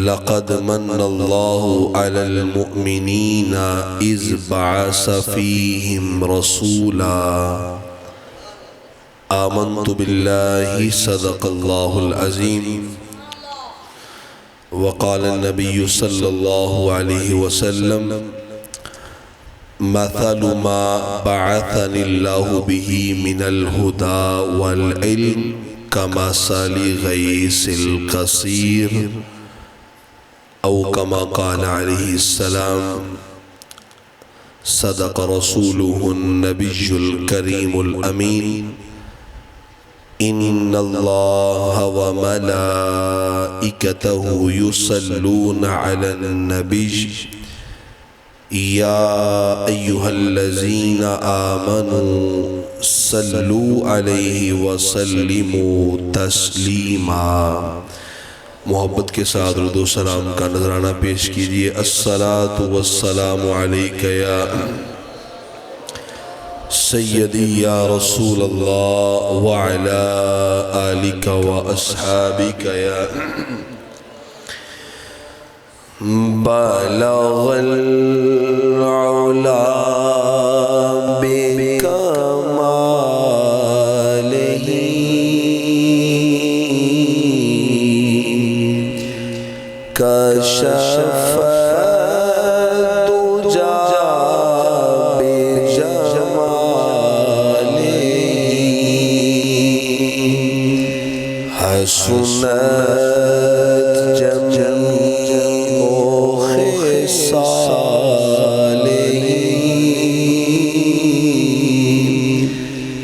لقد من الله على المؤمنين إذ بعث فيهم رسولا آمنت بالله صدق الله العظيم وقال النبي صلى الله عليه وسلم مثل ما بعثني الله به من الهدى والعلم كمثل غيث القصير أو كما قال عليه السلام صدق رسوله النبي الكريم الأمين إن الله وملائكته يصلون على النبي يا أيها الذين آمنوا صلوا عليه وسلموا تسلیما۔ محبت کے ساتھ درود و سلام کا نذرانہ پیش کیجئے۔ الصلاة والسلام علیک یا سیدی یا رسول اللہ وعلا آلک و اصحابک یا بلغ العلا بکمالہ کشف الدجى بجمالہ حسنت جميع خصاله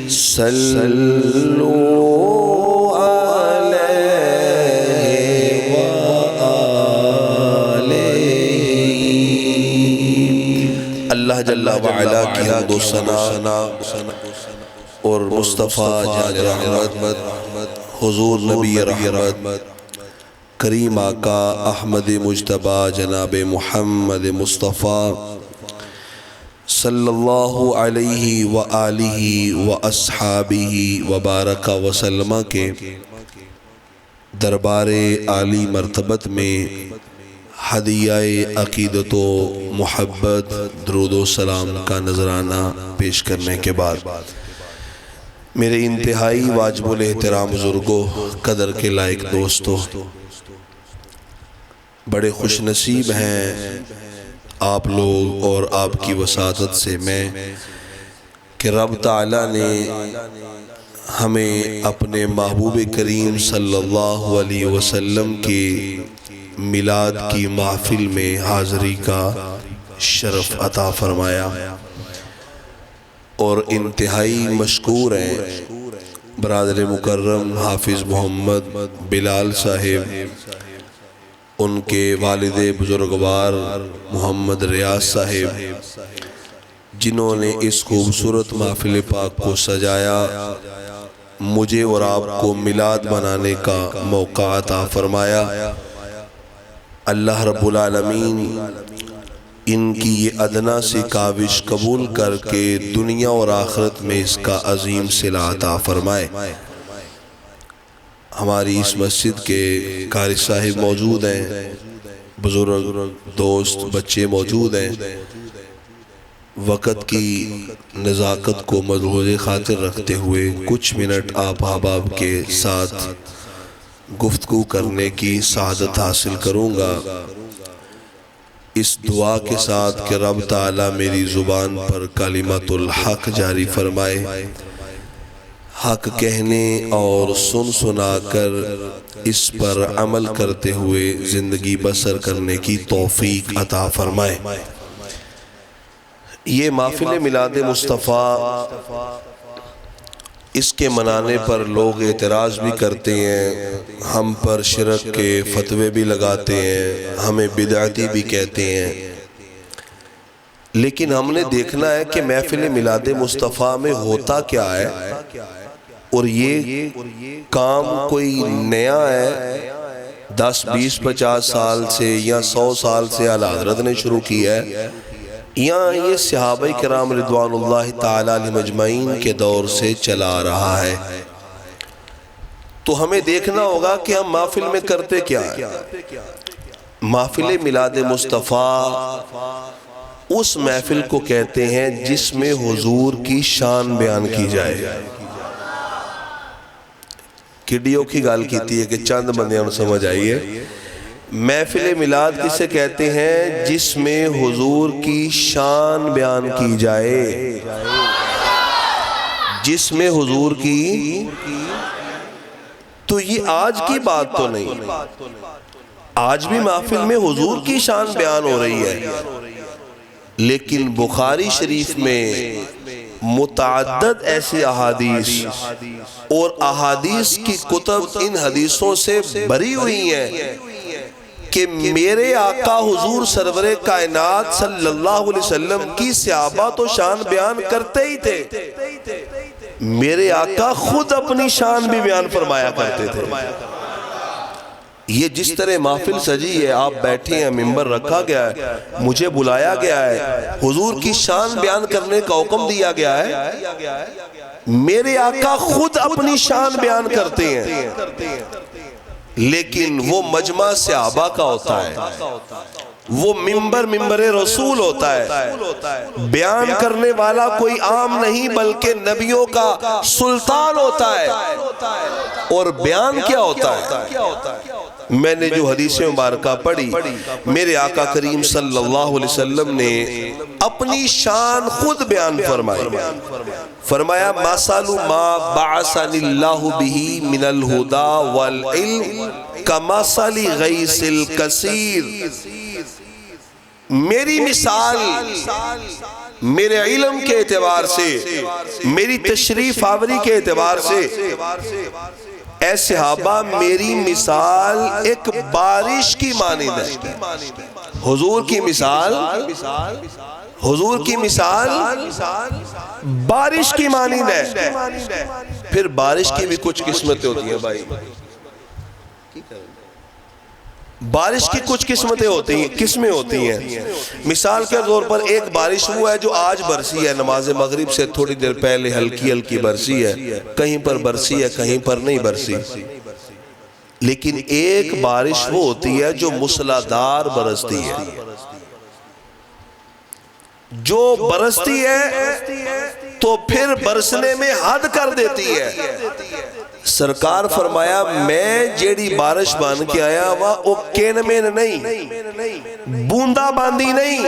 صلوا عليه وآله۔ اللہ جل وعلا کی حمد و ثنا اور مصطفیٰ جان رحمت حضور نبی رحمت کریم آقا احمد مجتبی جناب محمد مصطفیٰ صلی اللہ علیہ وآلہ واصحابہ وبارک وسلم کے دربار عالی مرتبت میں ہدیہ عقیدت و محبت درود و سلام کا نذرانہ پیش کرنے کے بعد میرے انتہائی واجب الاحترام بزرگوں، قدر کے لائق دوستوں، بڑے خوش نصیب ہیں آپ لوگ اور آپ کی وساطت سے میں کہ رب تعالیٰ نے ہمیں اپنے محبوب کریم صلی اللہ علیہ وسلم کے میلاد کی محفل میں حاضری کا شرف عطا فرمایا، اور انتہائی مشکور ہیں برادر مکرم حافظ محمد بلال صاحب، ان کے والد بزرگوار محمد ریاض صاحب، جنہوں نے اس خوبصورت محفل پاک کو سجایا، مجھے اور آپ کو میلاد منانے کا موقع عطا فرمایا۔ اللہ رب العالمین ان کی یہ ادنا سی کاوش قبول کر کے دنیا اور آخرت میں اس کا عظیم صلہ عطا فرمائے۔ ہماری اس مسجد کے قاری صاحب موجود ہیں، بزرگ دوست بچے موجود ہیں، وقت کی نزاکت کو ملحوظ خاطر رکھتے ہوئے کچھ منٹ آپ احباب کے ساتھ گفتگو کرنے کی سعادت حاصل کروں گا، اس دعا کے ساتھ کہ رب تعالیٰ میری زبان پر کلمۃ الحق جاری فرمائے، حق کہنے اور سنا کر اس پر عمل کرتے ہوئے زندگی بسر کرنے کی توفیق عطا فرمائے۔ یہ محفل میلاد مصطفیٰ، اس کے منانے پر لوگ اعتراض بھی کرتے ہیں، ہم پر شرک کے فتوے بھی لگاتے ہیں، ہمیں بدعتی بھی کہتے ہیں، لیکن ہم نے دیکھنا ہے کہ محفل میلاد مصطفیٰ میں ہوتا کیا ہے، اور یہ کام کوئی نیا ہے 10 20 50 سال سے یا 100 سال سے اعلیٰ حضرت نے شروع کی ہے، یا یہ صحابہ کرام رضوان اللہ تعالیٰ علیہ مجمعین کے دور سے چلا رہا ہے۔ تو ہمیں دیکھنا ہوگا کہ ہم محفل میں کرتے کیا ہیں۔ محفل میلاد مصطفیٰ اس محفل کو کہتے ہیں جس میں حضور کی شان بیان کی جائے. کڈیوں کی گال کیتی ہے کہ چند بندیاں سمجھ آئیے. محفل میلاد کسے کہتے ہیں؟ جس میں حضور کی شان بیان کی جائے، جس میں حضور کی. تو یہ آج کی بات تو نہیں، آج بھی محفل میں حضور کی شان بیان ہو رہی ہے، لیکن بخاری شریف میں متعدد ایسی احادیث اور احادیث کی کتب ان حدیثوں سے بری ہوئی ہیں کہ میرے آقا حضور سرور کائنات صلی اللہ علیہ وسلم کی صحابہ تو شان بیان کرتے ہی تھے، میرے آقا خود اپنی شان بھی بیان فرمایا کرتے تھے. یہ جس طرح محفل سجی ہے، آپ بیٹھے ہیں، منبر رکھا گیا ہے، مجھے بلایا گیا ہے، حضور کی شان بیان کرنے کا حکم دیا گیا ہے، میرے آقا خود اپنی شان بیان کرتے ہیں، لیکن وہ مجمع صحابہ کا ہوتا ہے، وہ منبر رسول ہوتا ہے، بیان کرنے والا کوئی عام نہیں بلکہ نبیوں کا سلطان ہوتا ہے. اور بیان کیا ہوتا ہے؟ میں نے جو حدیث مبارکہ پڑھی، میرے آقا کریم صلی اللہ علیہ وسلم نے اپنی شان خود بیان فرمائی. فرمایا مثل ما بعثنی اللہ بہ من الہدی والعلم کمثل غیث الکثیر. میری مثال میرے علم کے اعتبار سے، میری تشریف آوری کے اعتبار سے، اے صحابہ میری مثال ایک بارش کی مانند ہے. حضور کی مثال، حضور کی مثال بارش کی مانند ہے. پھر بارش کی بھی کچھ قسمتیں ہوتی ہیں بھائی، بارش کی کچھ قسمتیں ہوتی ہیں، قسمیں ہوتی ہیں. مثال کے طور پر ایک بارش ہوا ہے جو آج برسی ہے، نماز مغرب سے تھوڑی دیر پہلے ہلکی ہلکی برسی ہے، کہیں پر برسی ہے کہیں پر نہیں برسی. لیکن ایک بارش وہ ہوتی ہے جو موسلادھار برستی ہے، جو برستی ہے تو پھر برسنے میں حد کر دیتی ہے. سرکار فرمایا میں جیڑی بارش بان کے آیا وہ کین میں نہیں، بوندا باندی نہیں.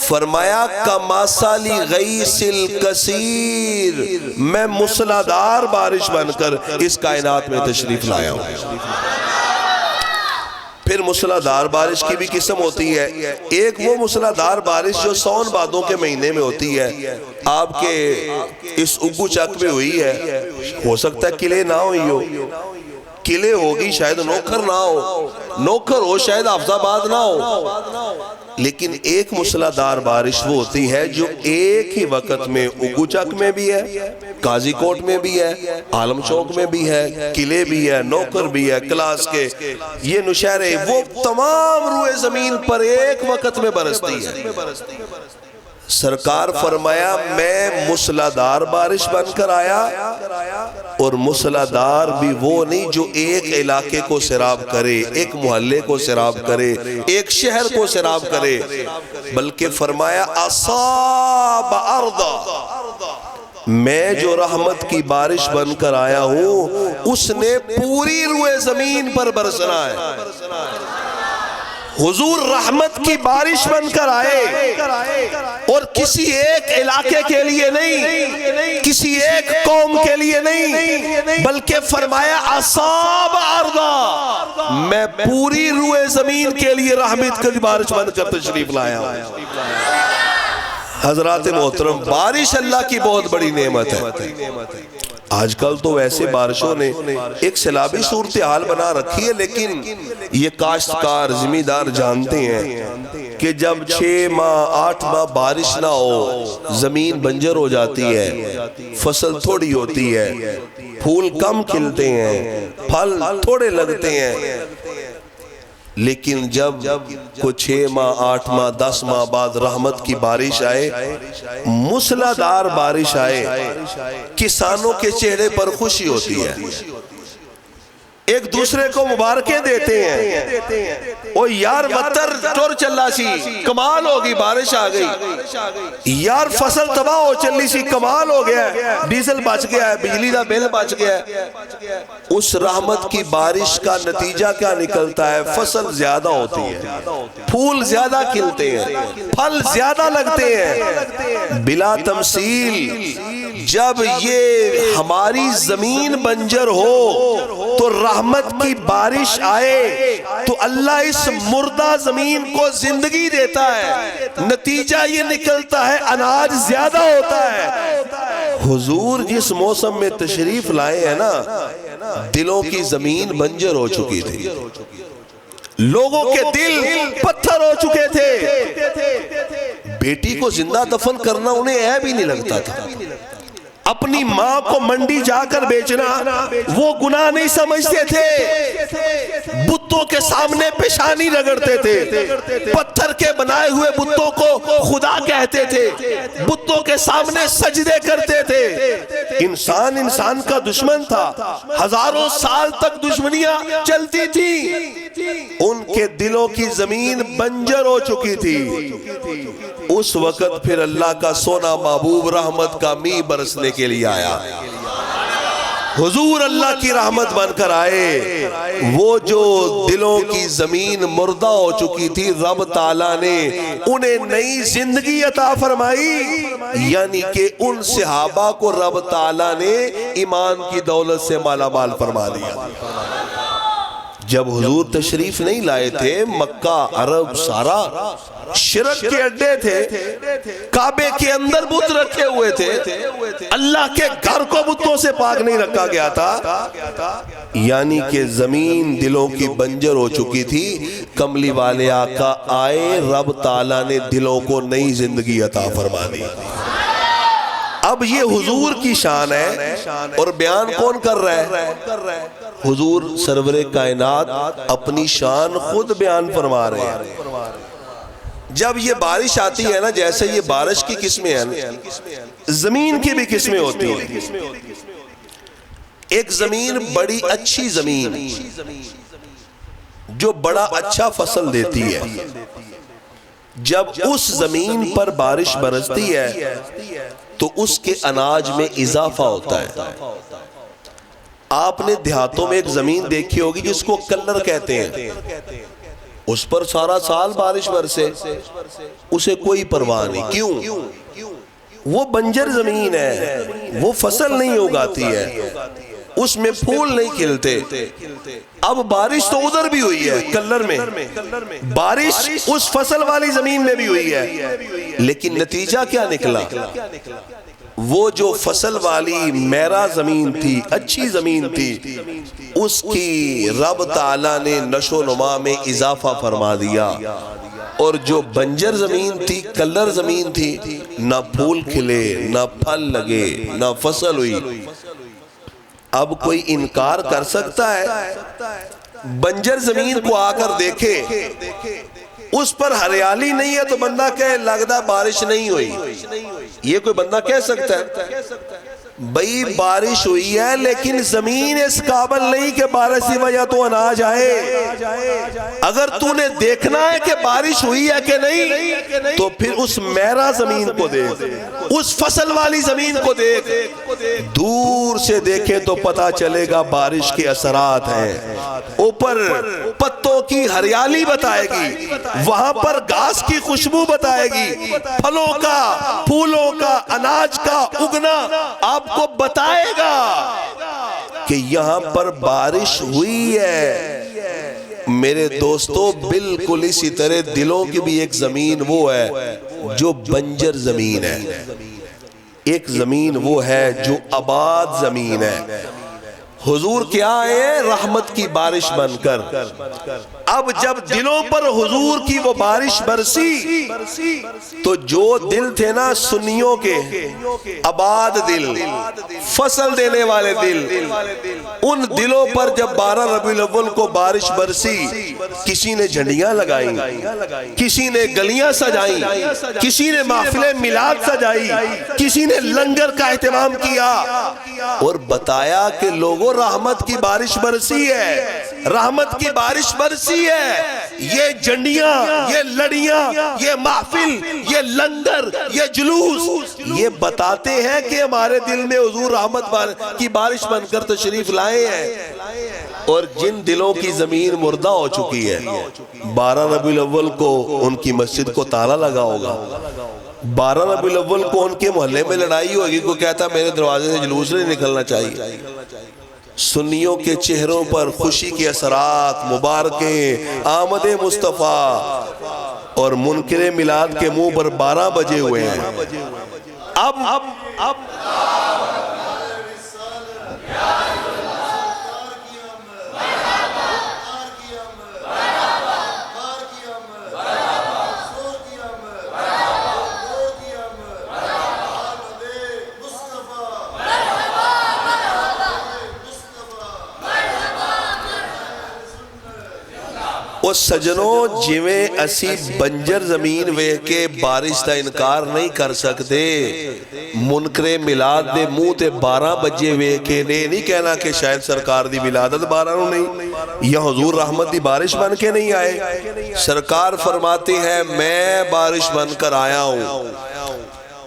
فرمایا کمثل غیث الکثیر، میں موسلادھار بارش بن کر اس کائنات میں تشریف لایا ہوں. پھر موسلادھار بارش کی بھی قسم ہوتی ہے. ایک وہ موسلادھار بارش جو سون بادوں کے مہینے میں ہوتی ہے، آپ کے اس اگو چک میں ہوئی ہے، ہو سکتا ہے قلعے نہ ہوئی ہو، قلعے ہوگی شاید نوکر نہ ہو، نوکر ہو شاید حافظ آباد نہ ہو. لیکن ایک موسلادھار بارش وہ ہوتی ہے جو ایک ہی وقت میں اگو چک میں بھی ہے، قاضی کوٹ میں بھی ہے، عالم چوک میں بھی ہے، قلعے بھی ہے، نوکر بھی ہے، کلاس کے یہ نشہرے، وہ تمام روئے زمین پر ایک وقت میں برستی ہے. سرکار فرمایا میں موسلادھار بارش بن کر آیا، اور موسلادھار بھی وہ نہیں جو ایک علاقے کو سیراب کرے، ایک محلے کو سیراب کرے، ایک شہر کو سیراب کرے، بلکہ فرمایا اصاب ارضا، میں جو رحمت کی بارش بن کر آیا ہوں اس نے پوری روئے زمین پر برسنا ہے. حضور رحمت کی بارش بن کر آئے اور کسی ایک علاقے کے لیے نہیں، کسی ایک قوم کے لیے نہیں، بلکہ فرمایا اصاب ارضا، میں پوری روئے زمین کے لیے رحمت کی بارش بن کر تشریف لایا ہوں. حضرات محترم، بارش اللہ کی بہت بڑی نعمت ہے. آج کل تو ویسے بارشوں نے ایک سیلابی صورتحال بنا رکھی ہے، لیکن یہ کاشتکار زمیندار جانتے ہیں کہ جب 6 ماہ 8 ماہ بارش نہ ہو زمین بنجر ہو جاتی ہے، فصل تھوڑی ہوتی ہے، پھول کم کھلتے ہیں، پھل تھوڑے لگتے ہیں. لیکن جب کچھ 6 ماہ 8 ماہ 10 ماہ بعد رحمت کی بارش آئے، موسلادھار بارش آئے، کسانوں کے چہرے پر خوشی ہوتی ہے. ایک دوسرے کو مبارکیں دیتے ہیں، او یار متر ٹور چلا سی کمال ہوگی، بارش آ گئی، یار فصل تباہ ہو چلی سی کمال ہو گیا ہے، ڈیزل بچ گیا ہے، بجلی دا بل بچ گیا ہے۔ اس رحمت کی بارش کا نتیجہ کیا نکلتا ہے؟ فصل زیادہ ہوتی ہے، پھول زیادہ کھلتے ہیں، پھل زیادہ لگتے ہیں۔ بلا تمثیل جب یہ ہماری زمین بنجر ہو تو رحمت کی بارش آئے تو اللہ اس مردہ زمین کو زندگی دیتا ہے، نتیجہ یہ نکلتا ہے اناج زیادہ ہوتا ہے۔ حضور جس موسم میں تشریف لائے ہیں نا، دلوں کی زمین بنجر ہو چکی تھی، لوگوں کے دل پتھر ہو چکے تھے، بیٹی کو زندہ دفن کرنا انہیں عیب ہی نہیں لگتا تھا، اپنی ماں کو منڈی جا کر بیچنا وہ گناہ نہیں سمجھتے تھے، بتوں کے سامنے پیشانی رگڑتے تھے، پتھر کے بنائے ہوئے بتوں کو خدا کہتے تھے، بتوں کے سامنے سجدے کرتے تھے۔ انسان انسان کا دشمن تھا، ہزاروں سال تک دشمنیاں چلتی تھی، ان کے دلوں کی زمین بنجر ہو چکی تھی۔ اس وقت پھر اللہ کا سونا محبوب رحمت کا می برسنے کے لیے آیا، حضور اللہ کی رحمت بن کر آئے۔ وہ جو دلوں کی زمین مردہ ہو چکی تھی، رب تعالیٰ نے انہیں نئی زندگی عطا فرمائی، یعنی کہ ان صحابہ کو رب تعالیٰ نے ایمان کی دولت سے مالا مال فرما دیا۔ جب حضور تشریف نہیں لائے تھے، مکہ عرب سارا شرک کے اڈے تھے، کعبے کے اندر بت رکھے ہوئے تھے، اللہ کے گھر کو بتوں سے پاک نہیں رکھا گیا تھا، یعنی کہ زمین دلوں کی بنجر ہو چکی تھی۔ کملی والے آقا آئے، رب تعالیٰ نے دلوں کو نئی زندگی عطا فرما دی۔ اب یہ حضور کی شان ہے، اور بیان کون کر رہا ہے؟ حضور سرور کائنات اپنی شان خود بیان فرما رہے ہیں۔ جب یہ بارش آتی ہے نا، جیسے یہ بارش کی قسمیں ہیں، زمین کی بھی قسمیں ہوتی ہیں۔ ایک زمین بڑی اچھی زمین جو بڑا اچھا فصل دیتی ہے، جب اس زمین پر بارش برستی ہے تو اس کے اناج میں اضافہ ہوتا ہے۔ آپ نے دیہاتوں میں ایک زمین دیکھی ہوگی جس کو کلر کہتے ہیں، اس پر سارا سال بارش برسے اسے کوئی پرواہ نہیں، کیوں؟ وہ بنجر زمین ہے، وہ فصل نہیں اگاتی ہے، اس میں پھول نہیں کھلتے۔ اب بارش تو ادھر بھی ہوئی ہے کلر میں، بارش اس فصل والی زمین میں بھی ہوئی ہے، لیکن نتیجہ کیا نکلا؟ وہ جو فصل والی میرا زمین تھی، اچھی زمین تھی، اس کی رب تعالیٰ نے نشو نما میں اضافہ فرما دیا، اور جو بنجر زمین تھی، کلر زمین تھی، نہ پھول کھلے، نہ پھل لگے، نہ فصل ہوئی۔ اب کوئی انکار کر سکتا ہے؟ بنجر زمین کو آ کر دیکھے، اس پر ہریالی نہیں ہے تو بندہ کہے لگتا بارش نہیں ہوئی، یہ کوئی بندہ کہہ سکتا ہے؟ بھئی بارش ہوئی ہے لیکن زمین اس قابل نہیں کہ بارش کی وجہ تو اناج آئے۔ اگر تو نے دیکھنا ہے کہ بارش ہوئی ہے کہ نہیں، تو پھر اس میرا زمین کو دیکھ، اس فصل والی زمین کو دیکھ، دور سے دیکھے تو پتا چلے گا بارش کے اثرات ہیں۔ اوپر پتوں کی ہریالی بتائے گی، وہاں پر گھاس کی خوشبو بتائے گی، پھلوں کا، پھولوں کا، اناج کا اگنا آپ کو بتائے گا کہ یہاں پر بارش ہوئی ہے۔ میرے دوستو بالکل اسی طرح دلوں کی بھی ایک زمین وہ ہے جو بنجر زمین ہے، ایک زمین وہ ہے جو آباد زمین ہے۔ حضور کیا ہے؟ رحمت کی بارش بن کر۔ اب جب دلوں پر حضور کی وہ بارش برسی تو جو دل تھے نا سنیوں کے، آباد دل، فصل دینے والے دل، ان دلوں پر جب 12 ربیع الاول کو بارش برسی، کسی نے جھنڈیاں لگائیں، کسی نے گلیاں سجائیں، کسی نے محفل میلاد سجائی، کسی نے لنگر کا اہتمام کیا، اور بتایا کہ لوگوں رحمت کی بارش برسی ہے، رحمت کی بارش برسی ہے۔ یہ جنڈیاں، یہ لڑیاں، یہ محفل، یہ لنگر، یہ جلوس یہ بتاتے ہیں کہ ہمارے دل میں حضور رحمت کی بارش بن کر تشریف لائے ہیں۔ اور جن دلوں کی زمین مردہ ہو چکی ہے، 12 ربیع الاول کو ان کی مسجد کو تالا لگا ہوگا، 12 ربیع الاول کو ان کے محلے میں لڑائی ہوگی، کوئی کہتا میرے دروازے سے جلوس نہیں نکلنا چاہیے۔ سنیوں کے چہروں پر خوشی کے اثرات مبارکیں آمد مصطفیٰ، اور منکر میلاد کے منہ پر 12 بجے ہوئے ہیں۔ اب وہ سجنوں جویں اسی بنجر زمین وے کے بارش دا انکار نہیں کر سکتے، منکر میلاد دے منہ تے 12 بجے وے کے نہیں کہنا کہ شاید سرکار دی ولادت 12 نو نہیں، یا حضور رحمت دی بارش بن کے نہیں آئے۔ سرکار فرماتے ہیں میں بارش بن کر آیا ہوں،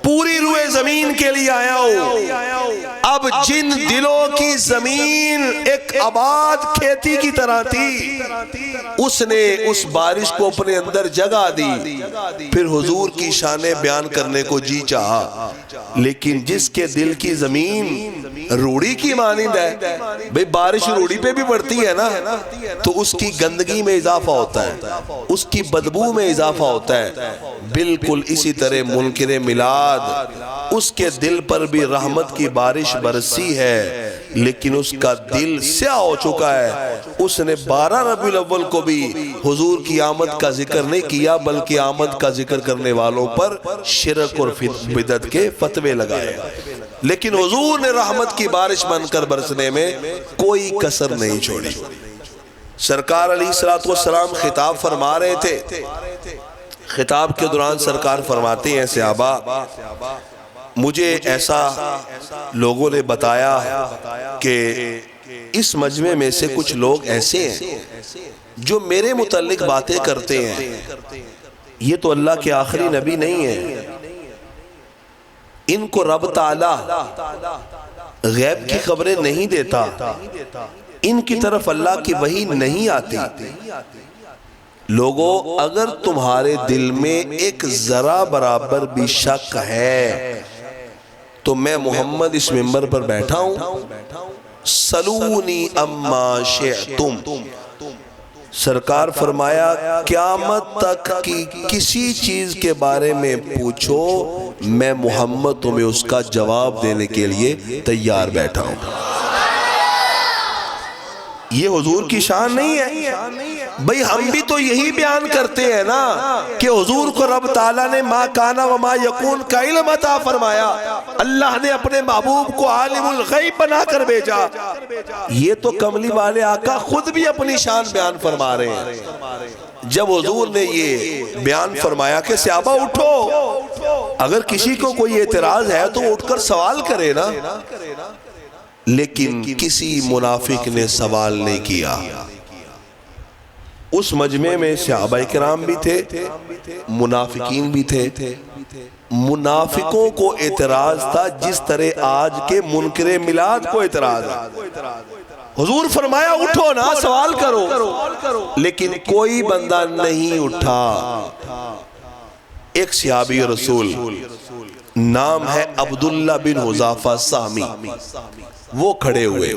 پوری روئے زمین کے لیے آیا ہوں۔ اب جن دلوں کی زمین ایک آباد کھیتی کی طرح تھی، اس نے اس بارش کو اپنے اندر جگہ دی، پھر حضور کی شان بیان کرنے کو جی چاہا۔ لیکن جس کے دل کی زمین روڑی کی مانند ہے، بھئی بارش روڑی پہ بھی پڑتی ہے نا، تو اس کی گندگی میں اضافہ ہوتا ہے، اس کی بدبو میں اضافہ ہوتا ہے۔ بالکل اسی طرح منکر میلاد، اس کے دل پر بھی رحمت کی بارش برسی ہے، لیکن اس کا دل سیاہ ہو چکا ہے۔ اس نے 12 ربیع الاول کو بھی حضور کی آمد کا ذکر نہیں کیا، بلکہ آمد کا ذکر کرنے والوں پر شرک اور بدعت کے فتوے لگائے۔ لیکن حضور نے رحمت کی بارش بن کر برسنے میں کوئی کسر نہیں چھوڑی۔ سرکار علیہ السلام خطاب فرما رہے تھے، خطاب کے دوران سرکار فرماتے ہیں صحابہ، مجھے ایسا لوگوں نے بتایا کہ اس مجمع میں سے کچھ لوگ ایسے ہیں جو میرے متعلق باتیں کرتے ہیں، یہ تو اللہ کے آخری نبی نہیں ہیں، ان کو رب تعالی غیب کی خبریں نہیں دیتا، ان کی طرف اللہ کی وحی نہیں آتی۔ لوگوں اگر تمہارے دل میں ایک ذرا برابر بھی شک ہے تو میں محمد اس منبر پر بیٹھا ہوں، سلونی اما شئتم، سرکار فرمایا قیامت تک کی کسی چیز کے بارے میں پوچھو، میں محمد تمہیں اس کا جواب دینے کے لیے تیار بیٹھا ہوں۔ یہ حضور کی شان نہیں ہے؟ بھئی ہم بھی تو یہی بیان کرتے ہیں نا کہ حضور کو رب تعالیٰ نے ما کانا وما یکون کا علم عطا فرمایا، اللہ نے اپنے محبوب کو عالم الغیب بنا کر بھیجا۔ یہ تو کملی والے آقا خود بھی اپنی شان بیان فرما رہے ہیں۔ جب حضور نے یہ بیان فرمایا کہ صحابہ اٹھو، اگر کسی کو کوئی اعتراض ہے تو اٹھ کر سوال کرے نا، لیکن کسی منافق نے سوال نہیں کیا۔ اس مجمع میں صحابہ کرام بھی تھے، منافقین بھی تھے۔ منافقوں کو اعتراض تھا جس طرح آج کے منکر میلاد کو اعتراض ہے۔ حضور فرمایا اٹھو نا، سوال کرو، لیکن کوئی بندہ نہیں اٹھا۔ ایک صحابی رسول، نام ہے عبداللہ بن حذافہ سہمی، وہ کھڑے ہوئے،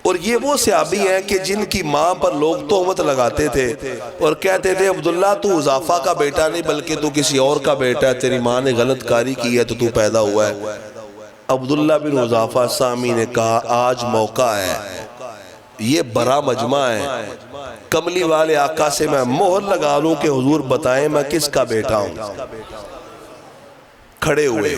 اور یہ وہ صحابی ہیں کہ جن کی ماں پر لوگ تہمت لگاتے تھے اور کہتے تھے عبداللہ تو حذافہ کا بیٹا نہیں بلکہ تو کسی اور کا بیٹا ہے، تیری ماں نے غلط کاری کی ہے تو تو پیدا ہوا ہے۔ عبداللہ بن حذافہ سہمی نے کہا آج موقع ہے، یہ بڑا مجمع ہے، کملی والے آقا سے میں مہر لگا لوں کہ حضور بتائیں میں کس کا بیٹا ہوں۔ کھڑے ہوئے،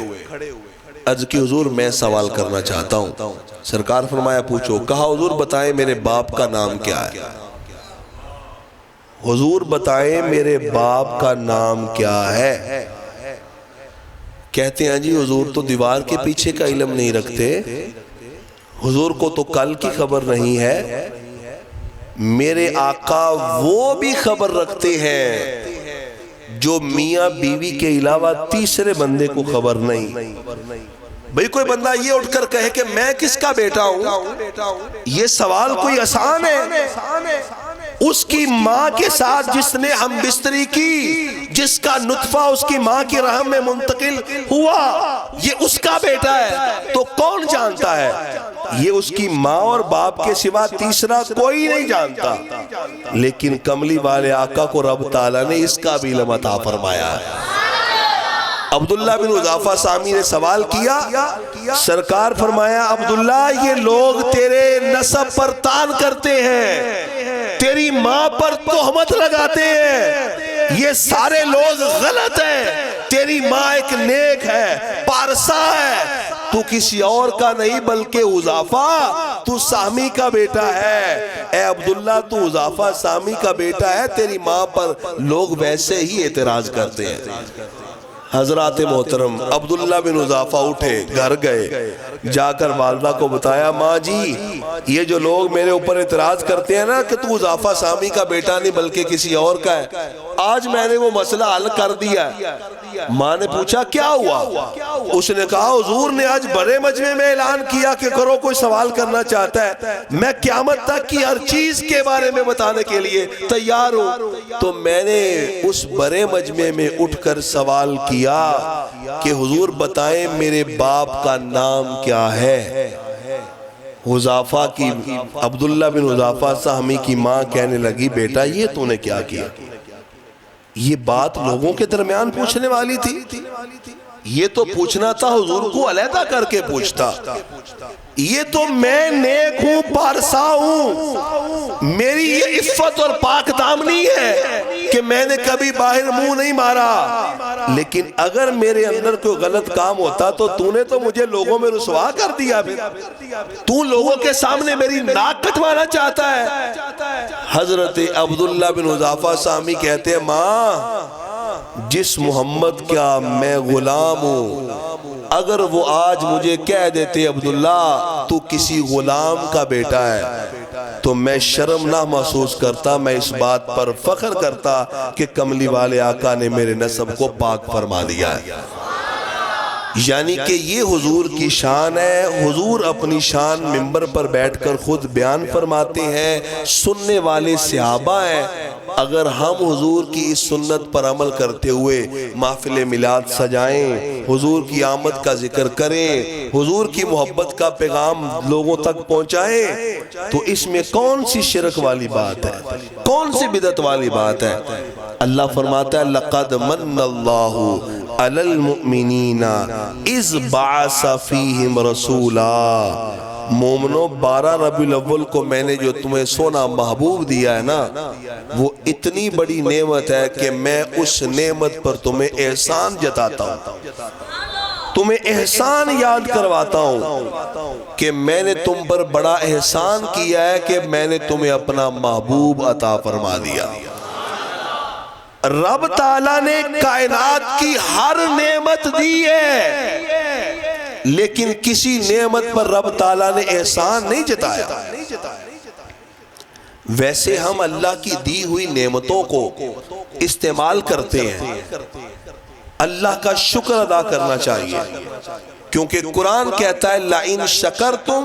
عرض کی حضور میں سوال کرنا چاہتا ہوں۔ سرکار فرمایا پوچھو۔ کہا حضور بتائیں میرے باپ کا نام کیا ہے؟ حضور بتائیں میرے باپ کا نام کیا ہے؟ کہتے ہیں جی حضور تو دیوار کے پیچھے کا علم نہیں رکھتے، حضور کو تو کل کی خبر نہیں ہے، میرے آقا وہ بھی خبر رکھتے ہیں جو میاں بیوی کے علاوہ تیسرے بندے کو خبر نہیں۔ بھئی کوئی بندہ یہ اٹھ کر کہے کہ میں کس کا بیٹا ہوں، یہ سوال کوئی آسان ہے؟ اس کی ماں کے ساتھ جس نے ہم بستری کی، جس کا نطفہ اس کی ماں کی رحم میں منتقل ہوا، یہ اس کا بیٹا ہے تو کون جانتا ہے؟ یہ اس کی ماں اور باپ کے سوا تیسرا کوئی نہیں جانتا۔ لیکن کملی والے آقا کو رب تعالیٰ نے اس کا بھی علم عطا فرمایا ہے۔ عبداللہ بن حذافہ سامی نے سوال کیا، سرکار فرمایا عبداللہ یہ لوگ تیرے نسب پر طعن کرتے ہیں، تیری ماں پر تہمت لگاتے ہیں، یہ سارے لوگ غلط ہیں، تیری ماں ایک نیک ہے، پارسا ہے، تو کسی اور کا نہیں بلکہ حذافہ تو سامی کا بیٹا ہے۔ اے عبداللہ تو حذافہ سامی کا بیٹا ہے، تیری ماں پر لوگ ویسے ہی اعتراض کرتے ہیں۔ حضرات محترم عبداللہ بن حذافہ اٹھے، گھر گئے، جا کر والدہ کو بتایا ماں جی یہ جو لوگ میرے اوپر اعتراض کرتے ہیں نا کہ تو حذافہ سامی کا بیٹا نہیں بلکہ کسی اور کا ہے، آج میں نے وہ مسئلہ حل کر دیا ہے۔ ماں نے پوچھا کیا ہوا؟ اس نے کہا حضور نے آج بڑے مجمع میں اعلان کیا کہ کرو کوئی سوال کرنا چاہتا ہے، میں قیامت تک کی ہر چیز کے بارے میں بتانے کے لیے تیار ہوں۔ تو میں نے اس بڑے مجمع میں اٹھ کر سوال کیا کہ حضور بتائیں میرے باپ کا نام کیا ہے؟ حذافہ کی عبداللہ بن حذافہ سامی کی ماں کہنے لگی بیٹا یہ تو نے کیا کیا؟ یہ بات لوگوں کے درمیان پوچھنے والی تھی، یہ تو پوچھنا تھا حضور کو علیحدہ کر کے پوچھتا۔ یہ تو میں نیک ہوں، پارسا ہوں، میری یہ عفت اور پاک دامنی ہے کہ میں نے کبھی باہر منہ نہیں مارا، لیکن اگر میرے اندر کوئی غلط کام ہوتا تو نے تو مجھے لوگوں میں رسوا کر دیا، تو لوگوں کے سامنے میری ناک کٹوانا چاہتا ہے۔ حضرت عبداللہ بن حذافہ سامی کہتے ہیں ماں جس محمد کا میں غلام ہوں، اگر وہ آج مجھے کہہ دیتے عبداللہ تو کسی غلام کا بیٹا ہے تو میں شرم نہ محسوس کرتا، میں اس بات پر فخر کرتا کہ کملی والے آقا نے میرے نسب کو پاک فرما دیا ہے۔ یعنی کہ یہ حضور کی شان ہے۔ حضور اپنی شان منبر پر بیٹھ کر خود بیان فرماتے ہیں، سننے والے صحابہ ہیں۔ اگر ہم حضور کی اس سنت پر عمل کرتے ہوئے محفل میلاد سجائیں، حضور کی آمد کا ذکر کریں، حضور کی محبت کا پیغام لوگوں تک پہنچائیں، تو اس میں کون سی شرک والی بات ہے، کون سی بدعت والی بات ہے؟ اللہ فرماتا ہے لَقَدْ مَنَّ اللَّهُ عَلَى الْمُؤْمِنِينَ اِذْ بَعَثَ فِيهِمْ رَسُولًا۔ مومنوں 12 ربیع الاول کو میں نے جو تمہیں سونا محبوب دیا ہے نا، وہ اتنی بڑی نعمت ہے کہ میں اس نعمت پر تمہیں احسان جتاتا ہوں، تمہیں احسان یاد کرواتا ہوں کہ میں نے تم پر بڑا احسان کیا ہے کہ میں نے تمہیں اپنا محبوب عطا فرما دیا۔ رب تعالیٰ نے کائنات کی ہر نعمت دی ہے، لیکن کسی نعمت پر رب تعالیٰ نے احسان نہیں جتایا۔ ویسے ہم اللہ کی دی ہوئی نعمتوں کو استعمال کرتے ہیں، اللہ کا شکر ادا کرنا چاہیے، کیونکہ قرآن کہتا ہے لَإِن شَكَرْتُمْ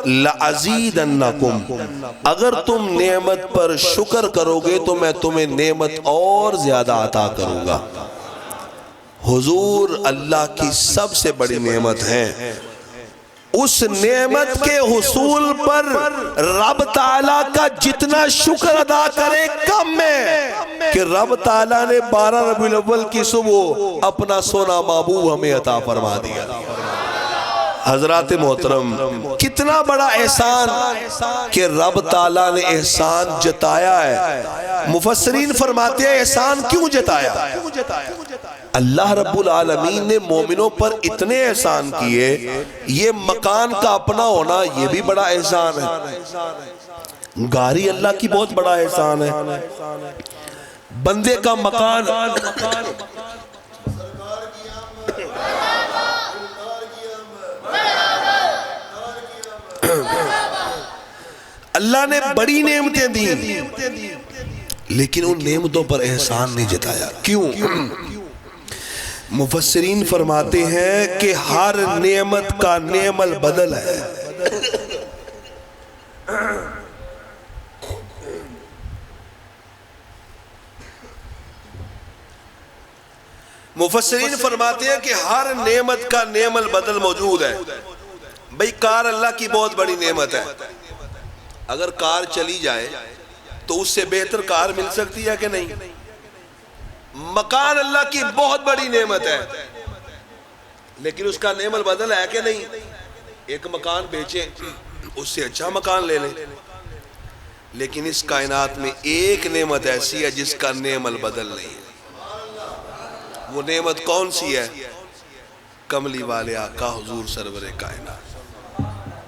لَأَزِيدَنَّكُمْ، اگر تم نعمت پر شکر کرو گے تو میں تمہیں نعمت اور زیادہ عطا کروں گا۔ حضور اللہ کی سب سے بڑی نعمت ہے، اس نعمت کے حصول پر رب تعالیٰ کا جتنا شکر ادا کرے کم ہے کہ رب تعالیٰ نے 12 ربیع الاول کی صبح اپنا سونا محبوب ہمیں عطا فرما دیا۔ حضرات محترم کتنا بڑا احسان کہ رب تعالیٰ نے احسان جتایا ہے۔ مفسرین فرماتے ہیں احسان کیوں جتایا؟ اللہ رب العالمین نے مومنوں پر اتنے احسان کیے، یہ مکان کا اپنا ہونا یہ بھی بڑا احسان ہے، گھاری اللہ کی بہت بڑا احسان ہے، بندے کا مکان اللہ نے بڑی نعمتیں دی لیکن ان نعمتوں پر احسان نہیں جتایا. کیوں؟ مفسرین فرماتے ہیں کہ ہر نعمت کا نعم البدل ہے. مفسرین فرماتے ہیں کہ ہر نعمت کا نعم البدل موجود ہے. بھئی کار اللہ کی بہت بڑی نعمت ہے. اگر کار چلی جائے تو اس سے بہتر کار مل سکتی ہے کہ نہیں؟ مکان اللہ کی بہت بڑی نعمت ہے لیکن اس کا نعم البدل ہے کہ نہیں؟ ایک مکان بیچیں اس سے اچھا مکان لے لیں. لیکن اس کائنات میں ایک نعمت ایسی ہے جس کا نعم البدل نہیں ہے. وہ نعمت کون سی ہے؟ کملی والے آقا حضور سرور کائنات.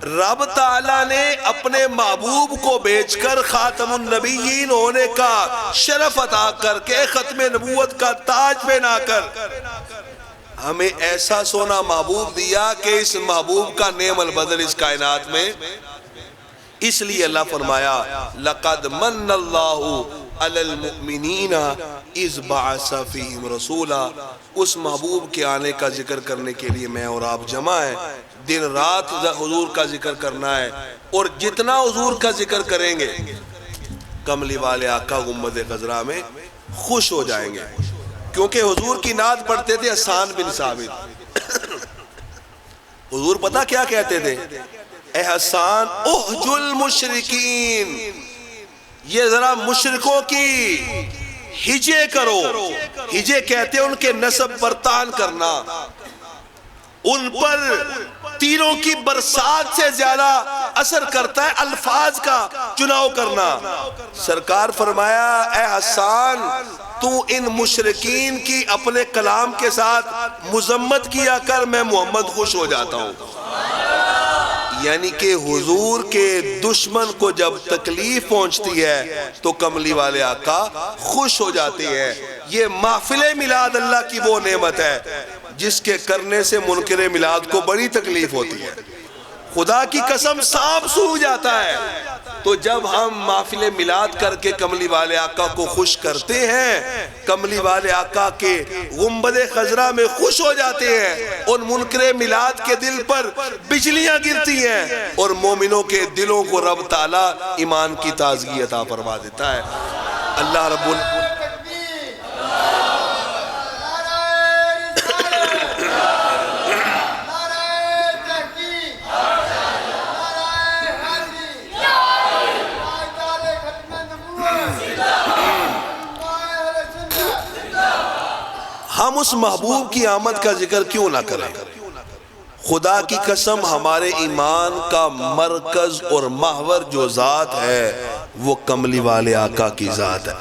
رب تعالیٰ نے اپنے محبوب کو بیچ کر خاتم النبیین ہونے کا شرف عطا کر کے ختم نبوت کا تاج پہنا کر ہمیں ایسا سونا محبوب دیا کہ اس محبوب کا نعم البدل اس کائنات میں. اس لیے اللہ فرمایا لَقَدْ مَنَّ اللَّهُ عَلَى الْمُؤْمِنِينَ اِذْ بَعَثَ فِيهِمْ رَسُولًا. اس محبوب کے آنے کا ذکر کرنے کے لیے میں اور آپ جمع ہیں. دن رات حضور کا ذکر کرنا ہے اور جتنا حضور کا ذکر کریں گے کملی والے آقا گنبد خضرا میں خوش ہو جائیں گے. کیونکہ حضور کی نعت پڑھتے تھے حسان بن ثابت. حضور پتہ کیا کہتے تھے؟ اے حسان احج المشرکین، یہ ذرا مشرکوں کی ہجے کرو. ہجے کہتے ہیں ان کے نسب پر تان کرنا، ان پر تیروں کی برسات سے زیادہ اثر کرتا ہے الفاظ کا چناؤ کرنا. سرکار فرمایا اے حسان تو ان مشرکین کی اپنے کلام کے ساتھ مذمت کیا کر، میں محمد خوش ہو جاتا ہوں. یعنی کہ حضور کے دشمن کو جب تکلیف پہنچتی ہے تو کملی والے آقا خوش ہو جاتے ہیں. یہ محفل میلاد اللہ کی وہ نعمت ہے جس کے کرنے سے منکر میلاد کو بڑی تکلیف ہوتی ہے. خدا کی قسم سانپ سوکھ جاتا ہے. تو جب ہم محفل میلاد کر کے کملی والے آقا کو خوش کرتے ہیں، کملی والے آقا کے گنبد خضرا میں خوش ہو جاتے ہیں، ان منکر میلاد کے دل پر بجلیاں گرتی ہیں اور مومنوں کے دلوں کو رب تعالیٰ ایمان کی تازگی عطا فرما دیتا ہے. اللہ رب ہم اس محبوب کی آمد کا ذکر کیوں نہ کریں؟ خدا کی قسم ہمارے ایمان کا مرکز اور محور جو ذات ہے وہ کملی والے آقا کی ذات ہے.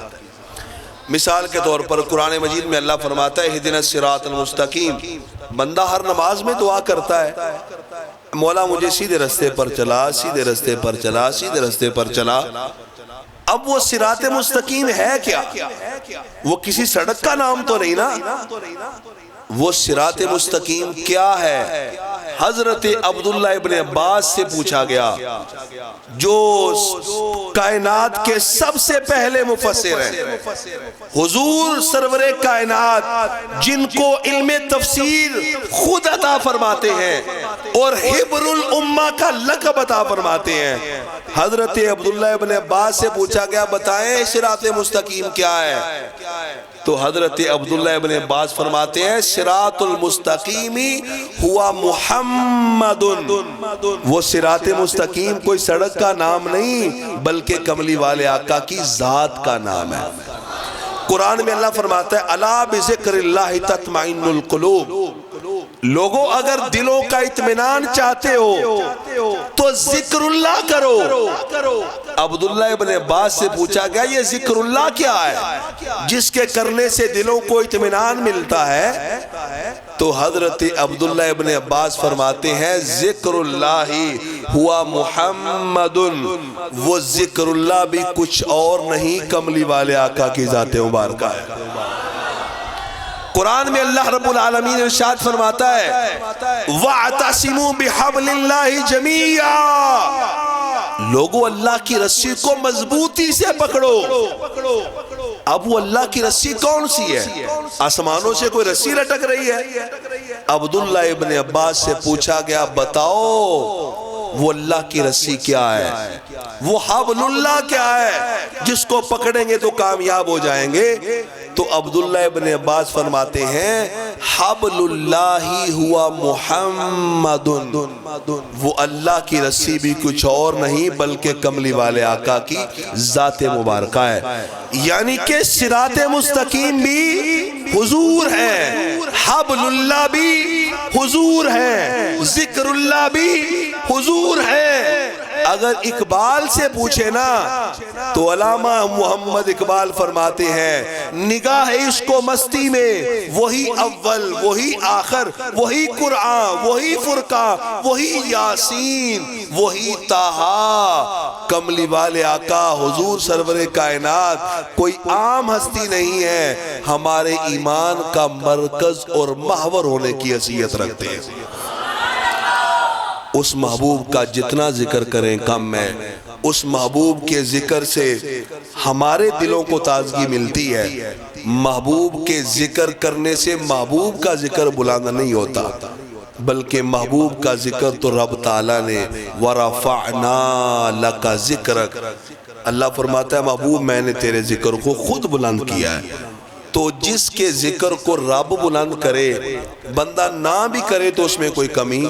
مثال کے طور پر قرآن مجید میں اللہ فرماتا ہے اہدنا الصراط المستقیم. بندہ ہر نماز میں دعا کرتا ہے مولا مجھے سیدھے رستے پر چلا، سیدھے رستے پر چلا، سیدھے رستے پر چلا. اب وہ صراط مستقیم ہے کیا؟ وہ کسی سڑک کا نام تو نہیں نا. وہ صراط مستقیم کیا ہے؟ حضرت عبداللہ ابن عباس سے پوچھا گیا جو کائنات کے سب سے پہلے مفسر ہیں، حضور سرور کائنات جن کو علم تفسیر خود عطا فرماتے ہیں اور حبر الامہ کا لقب عطا فرماتے ہیں. حضرت عبداللہ ابن عباس سے پوچھا گیا بتائیں صراط مستقیم کیا ہے؟ تو حضرت عبداللہ ابن عباس فرماتے ہیں صراط المستقیمی ہوا محمد. وہ صراط مستقیم کوئی سڑک کا نام نہیں بلکہ کملی والے آقا کی ذات کا نام ہے. قرآن میں اللہ فرماتا ہے الا بذکر اللہ تطمئن القلوب. لوگوں اگر دلوں کا اطمینان چاہتے ہو تو ذکر اللہ کرو. عبداللہ ابن عباس سے پوچھا گیا یہ ذکر اللہ کیا ہے جس کے کرنے سے دلوں کو اطمینان ملتا ہے؟ تو حضرت عبداللہ ابن عباس فرماتے ہیں ذکر اللہ ہوا محمد. وہ ذکر اللہ بھی کچھ اور نہیں کملی والے آقا کی ذات مبارکہ ہے. قرآن میں اللہ رب العالمین ارشاد فرماتا ہے وَاعْتَصِمُوا بِحَبْلِ اللَّهِ جَمِيعًا. لوگو اللہ کی رسی کو مضبوطی سے پکڑو. اب وہ اللہ کی رسی کون سی ہے؟ آسمانوں سے کوئی رسی لٹک رہی ہے؟ عبداللہ ابن عباس سے پوچھا گیا بتاؤ وہ اللہ کی رسی کیا ہے، وہ حبل اللہ کیا ہے جس کو پکڑیں گے تو کامیاب ہو جائیں گے؟ تو عبداللہ ابن عباس فرماتے ہیں حبل اللہ ہوا محمد، وہ اللہ کی رسی بھی کچھ اور نہیں بلکہ کملی والے آقا کی ذات مبارکہ ہے. یعنی کہ صراط مستقیم بھی حضور ہے، حبل اللہ بھی حضور ہے، ذکر اللہ بھی حضور ہے. اگر اقبال سے پوچھے نا تو علامہ محمد اقبال فرماتے ہیں نگاہ عشق و مستی میں وہی اول وہی آخر وہی قرآن وہی فرقان وہی یاسین وہی طٰہٰ. کملی والے آقا حضور سرور کائنات کوئی عام ہستی نہیں ہے، ہمارے ایمان کا مرکز اور محور ہونے کی حیثیت رکھتے ہیں. اس محبوب کا جتنا ذکر کریں کم ہے. اس محبوب کے ذکر سے ہمارے دلوں کو تازگی ملتی ہے. محبوب کے ذکر کرنے سے محبوب کا ذکر بلند نہیں ہوتا بلکہ محبوب کا ذکر تو رب تعالیٰ نے وَرَفَعْنَا لَكَ ذِكْرَكَ، اللہ فرماتا ہے محبوب میں نے تیرے ذکر کو خود بلند کیا ہے. تو جس کے ذکر کو رب بلند کرے بندہ نہ بھی کرے تو اس میں کوئی کمی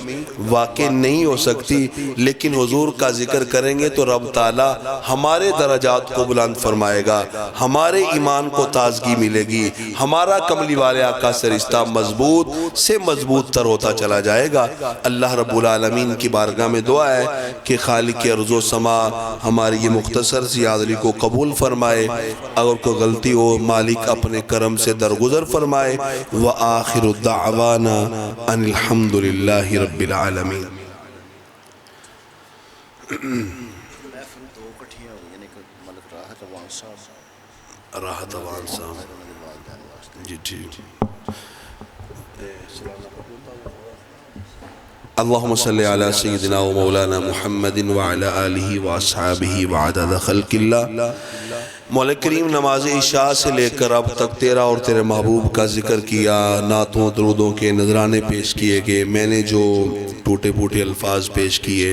واقع نہیں ہو سکتی. لیکن حضور کا ذکر کریں گے تو رب تعالیٰ ہمارے درجات کو بلند فرمائے گا، ہمارے ایمان کو تازگی ملے گی، ہمارا کملی والے آقا سے رشتہ مضبوط سے مضبوط تر ہوتا چلا جائے گا. اللہ رب العالمین کی بارگاہ میں دعا ہے کہ خالق ارض و سما ہماری یہ مختصر سی حاضری کو قبول فرمائے. اگر کوئی غلطی ہو مالک اپنے کرم سے درگزر فرمائے. وآخر دعوانا ان الحمدللہ رب العالمین. راحت اوان صاحب جی ٹھیک. اللہم صلی علی سیدنا و مولانا محمد وعلی آلہ واصحابہ وعدد خلق اللہ. مولا کریم نماز عشاء سے لے کر اب تک تیرا اور تیرے محبوب کا ذکر کیا، نعتوں درودوں کے نذرانے پیش کیے گئے. میں نے جو ٹوٹے پھوٹے الفاظ پیش کیے